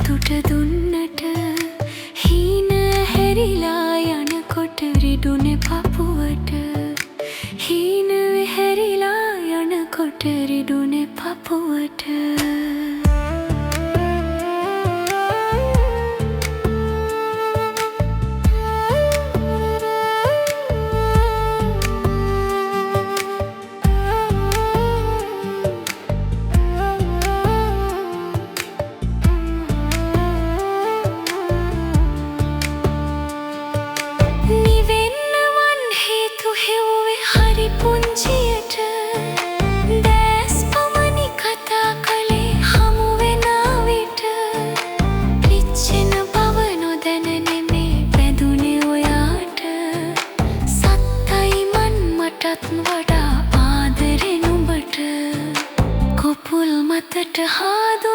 සතුට දුන්නට හීන හැරිලා යනකොට රිදුනේ පපුවට හීන හැරිලා යනකොට රිදුනේ පපුවට පුංචියට දැස් පමණි කතා කළේ හමු වෙන විට පිච්චෙන බව නොදැන නෙමේ බැඳුනේ ඔයාට සත්තයි මන් මටත් වඩා ආදරේ නුඹට කොපුල් මතට හාදු